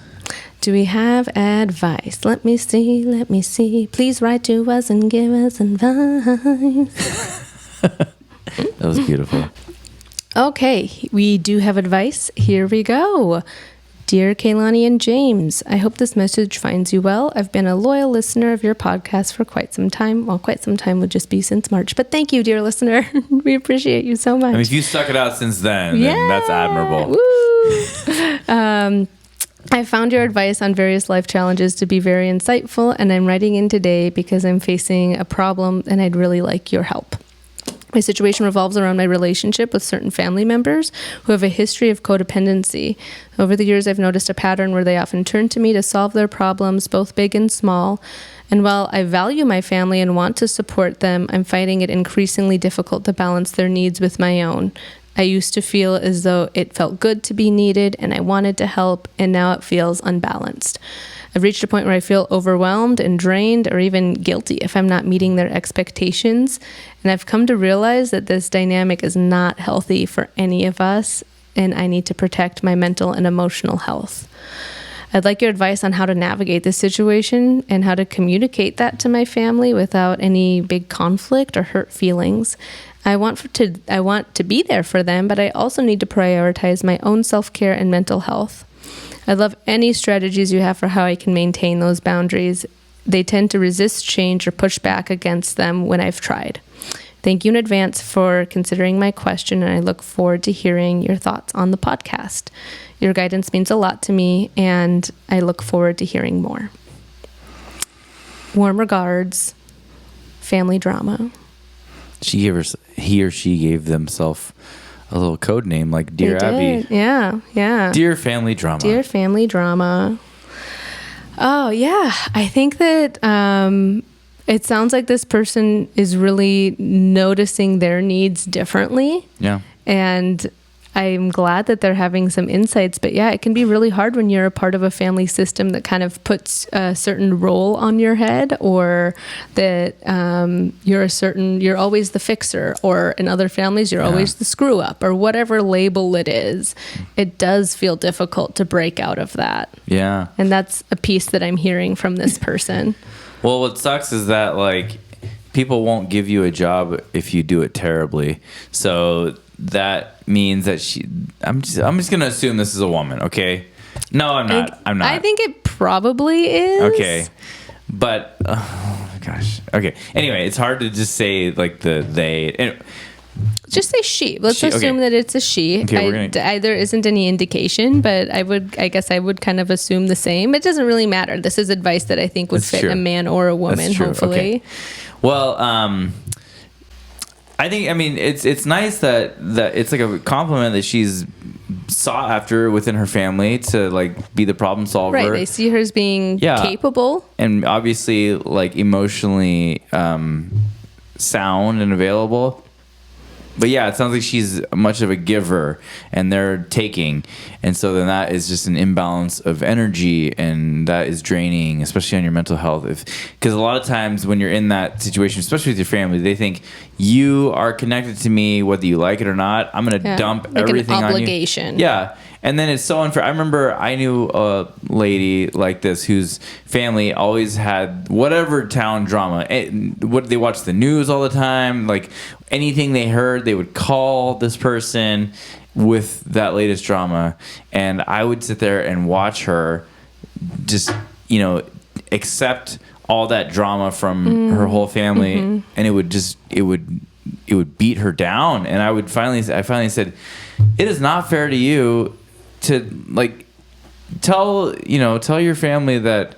Do we have advice? Let me see. Please write to us and give us advice. That was beautiful. Okay, we do have advice. Here we go. Dear Keilani and James, I hope this message finds you well. I've been a loyal listener of your podcast for quite some time. Well, quite some time would just be since March. But thank you, dear listener. We appreciate you so much. I mean, if you stuck it out since then that's admirable. Woo! I found your advice on various life challenges to be very insightful, and I'm writing in today because I'm facing a problem and I'd really like your help. My situation revolves around my relationship with certain family members who have a history of codependency. Over the years, I've noticed a pattern where they often turn to me to solve their problems, both big and small. And while I value my family and want to support them, I'm finding it increasingly difficult to balance their needs with my own. I used to feel as though it felt good to be needed and I wanted to help, and now it feels unbalanced. I've reached a point where I feel overwhelmed and drained or even guilty if I'm not meeting their expectations. And I've come to realize that this dynamic is not healthy for any of us, and I need to protect my mental and emotional health. I'd like your advice on how to navigate this situation and how to communicate that to my family without any big conflict or hurt feelings. I want to be there for them, but I also need to prioritize my own self-care and mental health. I'd love any strategies you have for how I can maintain those boundaries. They tend to resist change or push back against them when I've tried. Thank you in advance for considering my question, and I look forward to hearing your thoughts on the podcast. Your guidance means a lot to me, and I look forward to hearing more. Warm regards, family drama. He or she gave themselves a little code name like Dear Abby. Yeah. Dear family drama. Dear family drama. Oh, yeah. I think that it sounds like this person is really noticing their needs differently. Yeah. And I'm glad that they're having some insights, but yeah, it can be really hard when you're a part of a family system that kind of puts a certain role on your head, or that you're always the fixer, or in other families, you're always the screw up, or whatever label it is. It does feel difficult to break out of that. Yeah. And that's a piece that I'm hearing from this person. Well, what sucks is that like people won't give you a job if you do it terribly. So that means that I'm just gonna assume this is a woman, okay? No, I'm not. I think it probably is. Okay, but oh my gosh. Okay. Anyway, it's hard to just say like they. Just say she. Let's assume that it's a she. Okay, there isn't any indication, but I guess I would kind of assume the same. It doesn't really matter. This is advice that I think would fit a man or a woman. That's true. Hopefully. Okay. Well, I think, it's nice that it's like a compliment that she's sought after within her family to like be the problem solver. Right. They see her as being capable. And obviously like emotionally sound and available. But yeah, it sounds like she's much of a giver and they're taking. And so then that is just an imbalance of energy, and that is draining, especially on your mental health. Because a lot of times when you're in that situation, especially with your family, they think you are connected to me whether you like it or not. I'm going to dump like everything an on you. obligation. Yeah. And then it's so unfair. I remember I knew a lady like this whose family always had whatever town drama. What they watched the news all the time. Like anything they heard, they would call this person with that latest drama. And I would sit there and watch her just, accept all that drama from her whole family. Mm-hmm. And it would beat her down. And I finally said, it is not fair to you to like tell your family that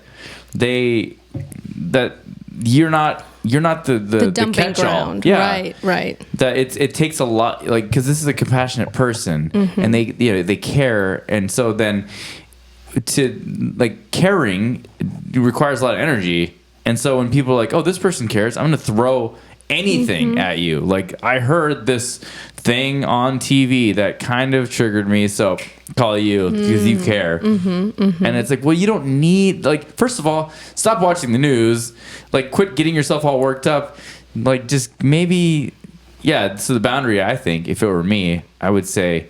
you're not the dumping catch-all. ground. Yeah. Right. That it takes a lot, like, because this is a compassionate person, and they care, and so then to like caring requires a lot of energy, and so when people are like, oh, this person cares, I'm gonna throw anything at you. Like, I heard this thing on TV that kind of triggered me, so call you because you care. And it's like, well, you don't need, like, first of all, stop watching the news, like, quit getting yourself all worked up, like, just maybe, so the boundary, I think, if it were me, I would say,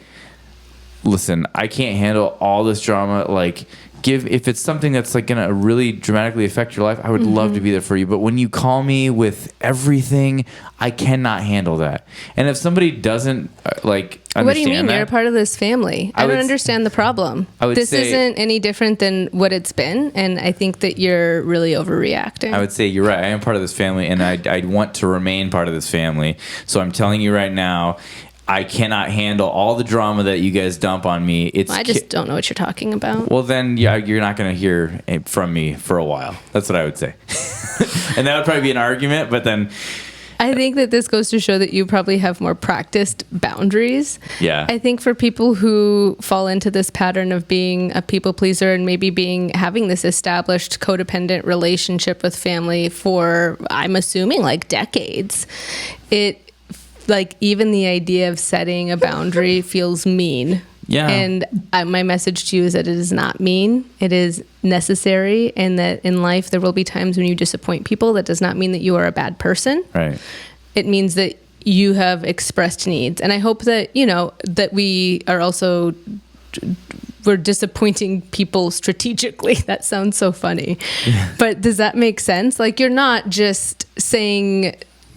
listen, I can't handle all this drama, like, if it's something that's like gonna really dramatically affect your life, I would love to be there for you. But when you call me with everything, I cannot handle that. And if somebody doesn't understand what do you mean? that, You're a part of this family. I don't understand the problem. This isn't any different than what it's been, and I think that you're really overreacting. I would say you're right. I am part of this family, and I want to remain part of this family. So I'm telling you right now, I cannot handle all the drama that you guys dump on me. I just don't know what you're talking about. Well, then, yeah, you're not going to hear it from me for a while. That's what I would say. And that would probably be an argument, but then... I think that this goes to show that you probably have more practiced boundaries. Yeah. I think for people who fall into this pattern of being a people pleaser and maybe having this established codependent relationship with family for, I'm assuming, like decades, even the idea of setting a boundary feels mean. Yeah. And my message to you is that it is not mean. It is necessary, and that in life there will be times when you disappoint people. That does not mean that you are a bad person. Right. It means that you have expressed needs. And I hope that, that we are also... we're disappointing people strategically. That sounds so funny. Yeah. But does that make sense? Like, you're not just saying...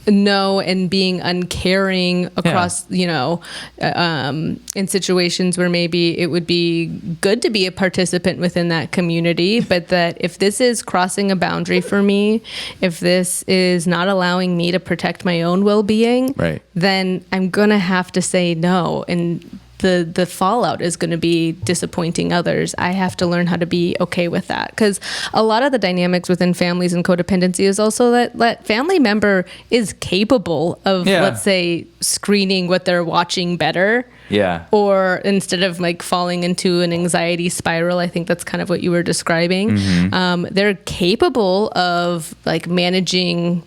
no and being uncaring across, in situations where maybe it would be good to be a participant within that community, but that if this is crossing a boundary for me, if this is not allowing me to protect my own well-being, right, then I'm going to have to say no. And the fallout is going to be disappointing others. I have to learn how to be okay with that, because a lot of the dynamics within families and codependency is also that family member is capable of, let's say, screening what they're watching better. Yeah. Or instead of falling into an anxiety spiral, I think that's kind of what you were describing. Mm-hmm. They're capable of managing,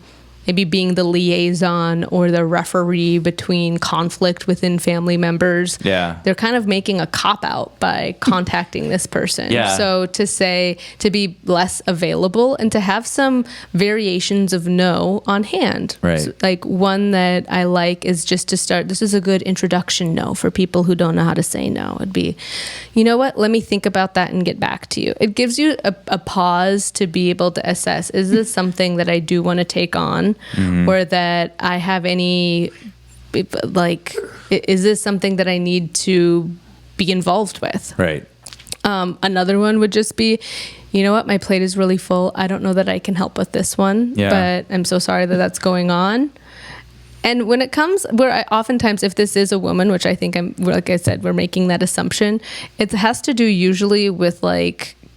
maybe being the liaison or the referee between conflict within family members. Yeah. They're kind of making a cop-out by contacting this person. Yeah. So to be less available and to have some variations of no on hand. Right. So, one that I like is just to start, this is a good introduction no for people who don't know how to say no. It'd be, you know what, let me think about that and get back to you. It gives you a pause to be able to assess, is this something that I do want to take on? Mm-hmm. Or that I have any, is this something that I need to be involved with? Right. Another one would just be, you know what, my plate is really full. I don't know that I can help with this one, but I'm so sorry that that's going on. And when it comes, oftentimes, if this is a woman, which I think like I said, we're making that assumption, it has to do usually with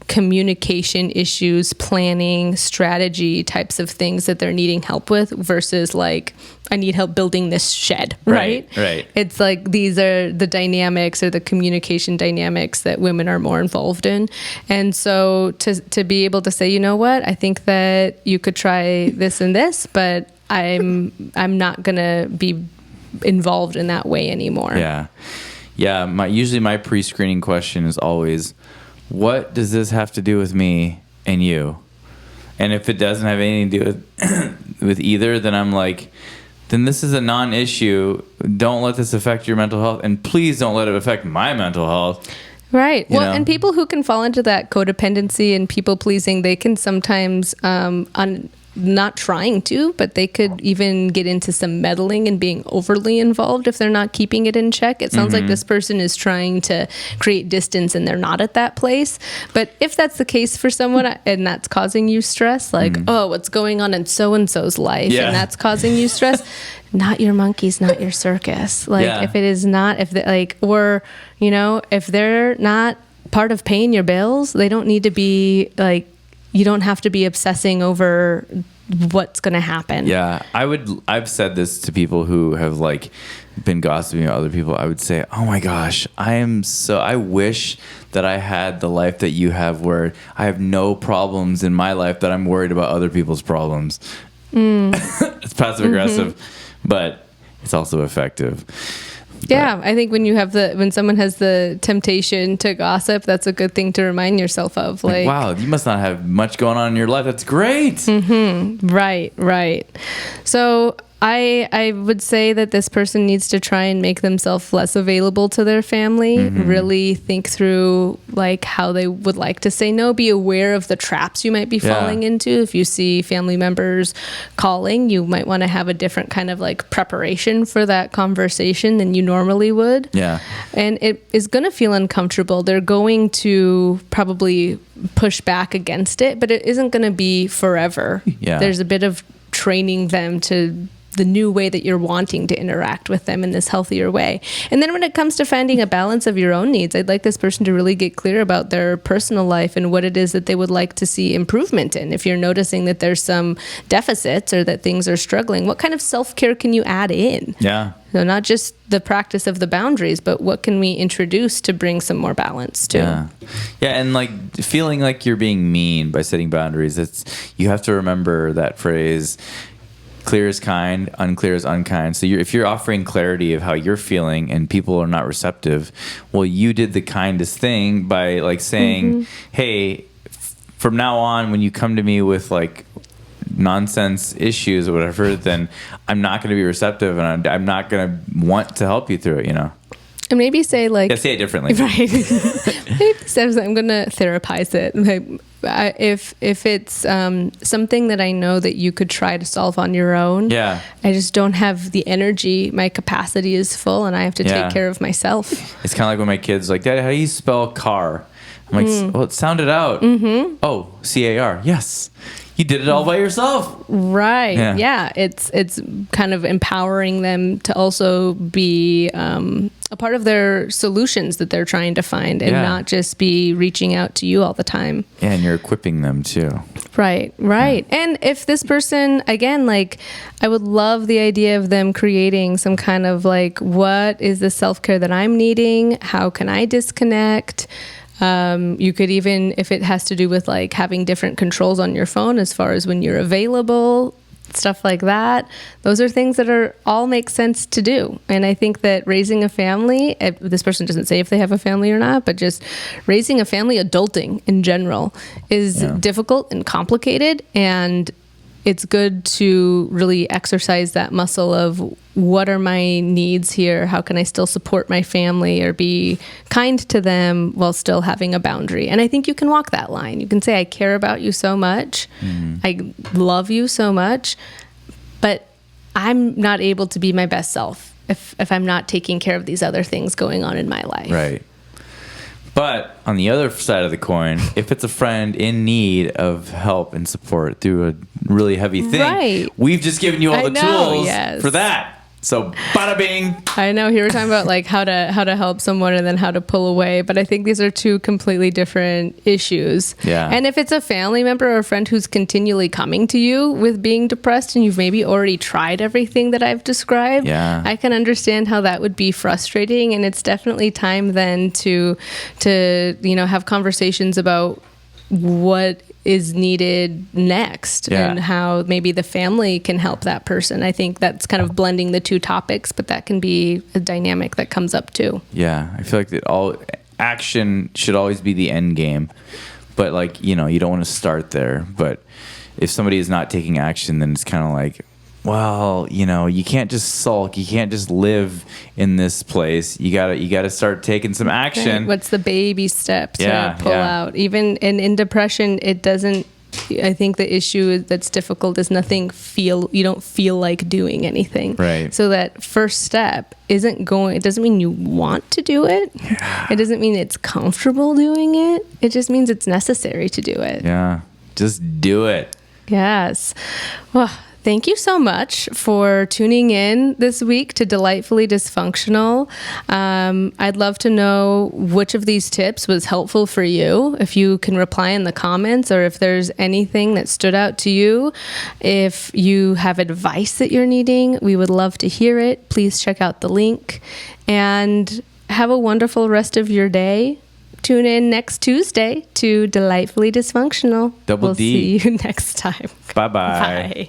communication issues, planning, strategy types of things that they're needing help with versus I need help building this shed, right? Right. It's these are the dynamics or the communication dynamics that women are more involved in. And so to be able to say, you know what, I think that you could try this and this, but I'm not going to be involved in that way anymore. Yeah. Yeah. Usually my pre-screening question is always, what does this have to do with me and you? And if it doesn't have anything to do with either, then I'm then this is a non-issue. Don't let this affect your mental health. And please don't let it affect my mental health. Right. Well, and people who can fall into that codependency and people pleasing, they can sometimes, not trying to, but they could even get into some meddling and being overly involved if they're not keeping it in check. It sounds like this person is trying to create distance and they're not at that place. But if that's the case for someone and that's causing you stress, oh, what's going on in so-and-so's life, and that's causing you stress, not your monkeys, not your circus. If it is not, if they're not part of paying your bills, they don't need to be you don't have to be obsessing over what's going to happen. Yeah. I've said this to people who have been gossiping about other people. I would say, oh my gosh, I wish that I had the life that you have where I have no problems in my life that I'm worried about other people's problems. It's passive aggressive, but it's also effective. Yeah, I think when someone has the temptation to gossip, that's a good thing to remind yourself of. Wow, you must not have much going on in your life. That's great. Mm-hmm. Right. So I would say that this person needs to try and make themselves less available to their family, really think through like how they would like to say no, be aware of the traps you might be falling into. If you see family members calling, you might want to have a different kind of like preparation for that conversation than you normally would. Yeah. And it is going to feel uncomfortable. They're going to probably push back against it, but it isn't going to be forever. Yeah. There's a bit of training them to the new way that you're wanting to interact with them in this healthier way. And then when it comes to finding a balance of your own needs, I'd like this person to really get clear about their personal life and what it is that they would like to see improvement in. If you're noticing that there's some deficits or that things are struggling, what kind of self-care can you add in? Yeah. So not just the practice of the boundaries, but what can we introduce to bring some more balance to? Yeah, and like feeling like you're being mean by setting boundaries, you have to remember that phrase, clear is kind, unclear is unkind. So if you're offering clarity of how you're feeling and people are not receptive, well, you did the kindest thing by like saying, hey, from now on, when you come to me with like nonsense issues or whatever, then I'm not going to be receptive and I'm not going to want to help you through it, you know? And maybe say like... Yeah, say it differently. Right. Maybe say, I'm going to therapize it. Like, if it's something that I know that you could try to solve on your own, I just don't have the energy. My capacity is full and I have to take care of myself. It's kind of like when my kid's like, Dad, how do you spell car? I'm like, well, it sounded out. Oh, CAR. Yes. You did it all by yourself. Right. Yeah. It's kind of empowering them to also be a part of their solutions that they're trying to find and not just be reaching out to you all the time. Yeah, and you're equipping them too. Right. Yeah. And if this person, again, like I would love the idea of them creating some kind of like, what is the self-care that I'm needing? How can I disconnect? You could even, if it has to do with like having different controls on your phone as far as when you're available, stuff like that. Those are things that all make sense to do. And I think that raising a family, this person doesn't say if they have a family or not, but just raising a family, adulting in general is difficult and complicated. And it's good to really exercise that muscle of what are my needs here? How can I still support my family or be kind to them while still having a boundary? And I think you can walk that line. You can say, I care about you so much. I love you so much, but I'm not able to be my best self if I'm not taking care of these other things going on in my life. Right. But on the other side of the coin, if it's a friend in need of help and support through a really heavy thing, we've just given you all the tools for that. So bada bing. I know. Here we're talking about like how to help someone and then how to pull away. But I think these are two completely different issues. Yeah. And if it's a family member or a friend who's continually coming to you with being depressed and you've maybe already tried everything that I've described, I can understand how that would be frustrating. And it's definitely time then to have conversations about what is needed next and how maybe the family can help that person. I think that's kind of blending the two topics, but that can be a dynamic that comes up too. Yeah, I feel like that all action should always be the end game, but like, you don't want to start there. But if somebody is not taking action, then it's kind of like, well, you can't just sulk. You can't just live in this place. You gotta start taking some action. Right. What's the baby step to pull out? Even in depression, it doesn't. I think the issue that's difficult is you don't feel like doing anything. Right. So that first step it doesn't mean you want to do it. Yeah. It doesn't mean it's comfortable doing it. It just means it's necessary to do it. Yeah. Just do it. Yes. Well, thank you so much for tuning in this week to Delightfully Dysfunctional. I'd love to know which of these tips was helpful for you. If you can reply in the comments or if there's anything that stood out to you. If you have advice that you're needing, we would love to hear it. Please check out the link and have a wonderful rest of your day. Tune in next Tuesday to Delightfully Dysfunctional. Double D. We'll see you next time. Bye-bye. Bye.